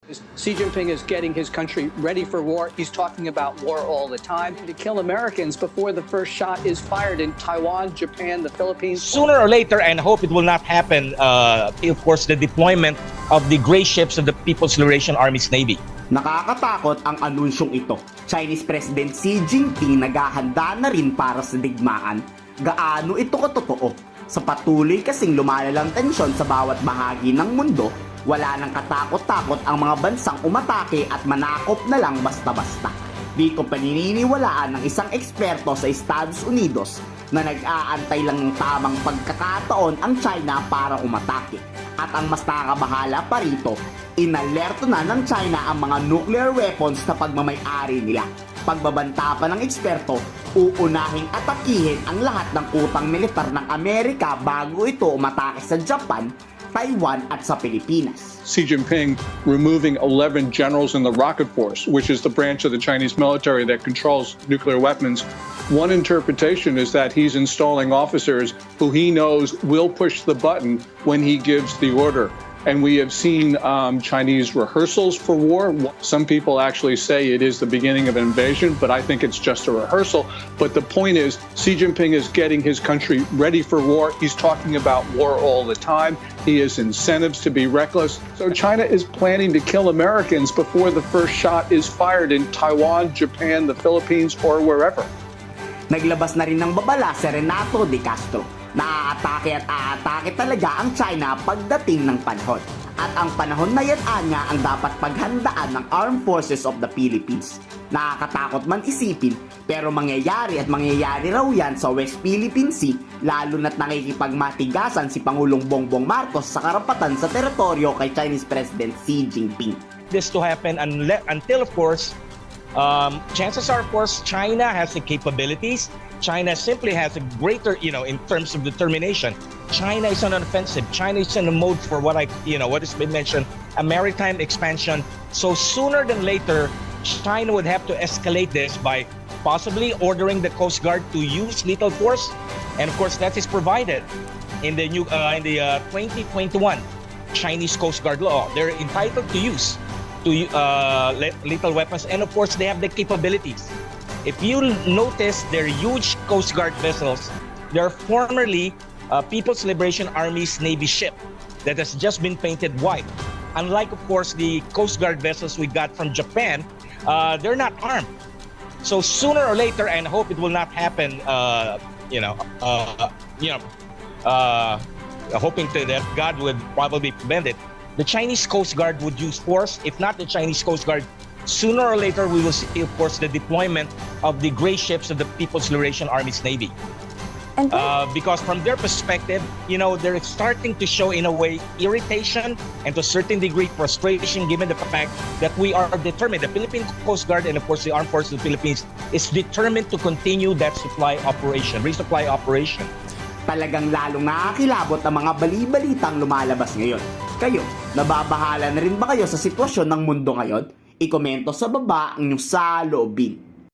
Xi Jinping is getting his country ready for war. He's talking about war all the time to kill Americans before the first shot is fired in Taiwan, Japan, the Philippines. Sooner or later, and I hope it will not happen, of course, the deployment of the gray ships of the People's Liberation Army's Navy. Nakakatakot ang anunsyong ito. Chinese President Xi Jinping naghahanda na rin para sa digmaan. Gaano ito katotoo? Sa patuloy kasing lumalalang tensyon sa bawat bahagi ng mundo, wala nang katakot-takot ang mga bansang umatake at manakop na lang basta-basta. Di ko paniniwalaan ng isang eksperto sa Estados Unidos na nag-aantay lang ng tamang pagkakataon ang China para umatake. At ang mas nakakabahala pa rito, inalerto na ng China ang mga nuclear weapons na pagmamay-ari nila. Pagbabanta pa ng eksperto, uunahing atakihin ang lahat ng utang militar ng Amerika bago ito umatake sa Japan, Taiwan at sa Pilipinas. Xi Jinping removing 11 generals in the rocket force, which is the branch of the Chinese military that controls nuclear weapons. One interpretation is that he's installing officers who he knows will push the button when he gives the order. And we have seen Chinese rehearsals for war. Some people actually say it is the beginning of an invasion, but I think it's just a rehearsal. But the point is, Xi Jinping is getting his country ready for war. He's talking about war all the time. He has incentives to be reckless. So China is planning to kill Americans before the first shot is fired in Taiwan, Japan, the Philippines, or wherever. Naglabas na rin ng babala si Renato de Castro. Naaatake at aatake talaga ang China pagdating ng panahon. At ang panahon na yan anya ang dapat paghandaan ng Armed Forces of the Philippines. Nakakatakot man isipin, pero mangyayari raw yan sa West Philippine Sea, lalo na't nakikipagmatigasan si Pangulong Bongbong Marcos sa karapatan sa teritoryo kay Chinese President Xi Jinping. This to happen until, of course, chances are, of course, China has the capabilities. China simply has a greater, in terms of determination. China is on an offensive. China is in a mode for what has been mentioned, a maritime expansion. So sooner than later, China would have to escalate this by possibly ordering the Coast Guard to use lethal force, and of course that is provided in the 2021 Chinese Coast Guard law. They're entitled to use lethal weapons, and of course they have the capabilities. If you notice their huge Coast Guard vessels, they are formerly People's Liberation Army's Navy ship that has just been painted white. Unlike, of course, the Coast Guard vessels we got from Japan, they're not armed. So sooner or later, and I hope it will not happen, hoping that God would probably prevent it, the Chinese Coast Guard would use force. If not the Chinese Coast Guard, sooner or later we will see, of course, the deployment of the gray ships of the People's Liberation Army's Navy. And because from their perspective, they're starting to show, in a way, irritation and to a certain degree frustration, given the fact that we are determined. The Philippine Coast Guard and, of course, the Armed Forces of the Philippines is determined to continue that resupply operation. Talagang lalong nakakilabot ang mga bali-balitang lumalabas ngayon. Kayo, nababahala na rin ba kayo sa sitwasyon ng mundo ngayon? Ikomento sa baba ang inyong saloobin.